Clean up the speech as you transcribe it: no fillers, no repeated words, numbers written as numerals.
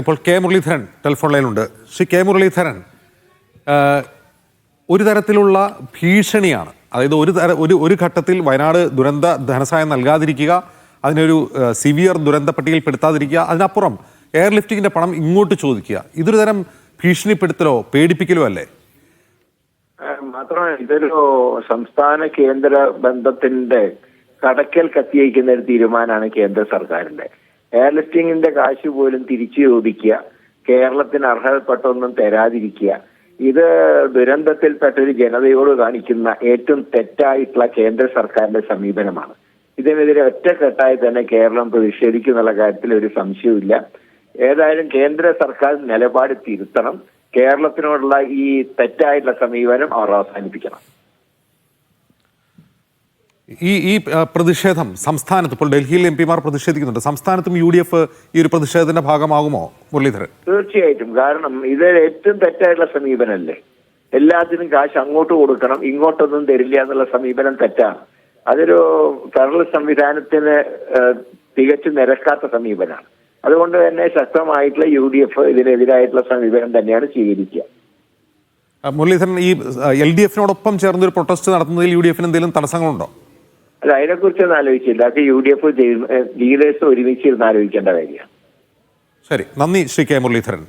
ഇപ്പോൾ കെ മുരളീധരൻ ടെലിഫോൺ ലൈനിലുണ്ട്. ശ്രീ കെ മുരളീധരൻ, ഒരു തരത്തിലുള്ള ഭീഷണിയാണ്. അതായത് ഒരു ഘട്ടത്തിൽ വയനാട് ദുരന്ത ധനസഹായം നൽകാതിരിക്കുക, അതിനൊരു സിവിയർ ദുരന്ത പട്ടികയിൽപ്പെടുത്താതിരിക്കുക, അതിനപ്പുറം എയർലിഫ്റ്റിങ്ങിന്റെ പണം ഇങ്ങോട്ട് ചോദിക്കുക. ഇതൊരു തരം ഭീഷണിപ്പെടുത്തലോ പേടിപ്പിക്കലോ അല്ലേ? മാത്രമല്ല, ഇതൊരു സംസ്ഥാന കേന്ദ്ര ബന്ധത്തിന്റെ കടക്കൽ കത്തിവയ്ക്കുന്ന ഒരു തീരുമാനമാണ് കേന്ദ്ര സർക്കാരിന്റെ. എയർലിഫ്റ്റിങ്ങിന്റെ കാശ് പോലും തിരിച്ചു ചോദിക്കുക, കേരളത്തിന് അർഹതപ്പെട്ടൊന്നും തരാതിരിക്കുക, ഇത് ദുരന്തത്തിൽപ്പെട്ട ഒരു ജനതയോട് കാണിക്കുന്ന ഏറ്റവും തെറ്റായിട്ടുള്ള കേന്ദ്ര സർക്കാരിന്റെ സമീപനമാണ്. ഇതിനെതിരെ ഒറ്റക്കെട്ടായി തന്നെ കേരളം പ്രതിഷേധിക്കുന്നുള്ള കാര്യത്തിൽ ഒരു സംശയവുമില്ല. ഏതായാലും കേന്ദ്ര സർക്കാർ നിലപാട് തിരുത്തണം. കേരളത്തിനോടുള്ള ഈ തെറ്റായിട്ടുള്ള സമീപനം അവർ അവസാനിപ്പിക്കണം. ഈ പ്രതിഷേധം സംസ്ഥാനത്ത് ഇപ്പോൾ ഡൽഹിയിൽ എംപിമാർ പ്രതിഷേധിക്കുന്നുണ്ട്. സംസ്ഥാനത്തും UDF ഈ ഒരു പ്രതിഷേധത്തിന്റെ ഭാഗമാകുമോ മുരളീധരൻ? തീർച്ചയായിട്ടും. കാരണം ഇത് ഏറ്റവും തെറ്റായിട്ടുള്ള സമീപനമല്ലേ. എല്ലാത്തിനും കാശ് അങ്ങോട്ട് കൊടുക്കണം, ഇങ്ങോട്ടൊന്നും തരില്ല എന്നുള്ള സമീപനം തെറ്റാണ്. അതൊരു ഫെഡറൽ സംവിധാനത്തിന് തികച്ചും നിരക്കാത്ത സമീപനമാണ്. അതുകൊണ്ട് തന്നെ ശക്തമായിട്ടുള്ള UDF ഇതിനെതിരായിട്ടുള്ള സമീപനം തന്നെയാണ് സ്വീകരിക്കുക. മുരളീധരൻ, ഈ LDF-നോടൊപ്പം ചേർന്നൊരു പ്രൊട്ടസ്റ്റ് നടത്തുന്നതിൽ UDF-ന് എന്തെങ്കിലും തടസ്സങ്ങളുണ്ടോ? അല്ല, അതിനെക്കുറിച്ചൊന്നും ആലോചിച്ചില്ല. അത് UDF ലീഡേഴ്സ് ഒരുമിച്ചിരുന്ന് ആലോചിക്കേണ്ട കാര്യമാണ്. ശരി, നന്ദി ശ്രീ കെ മുരളീധരൻ.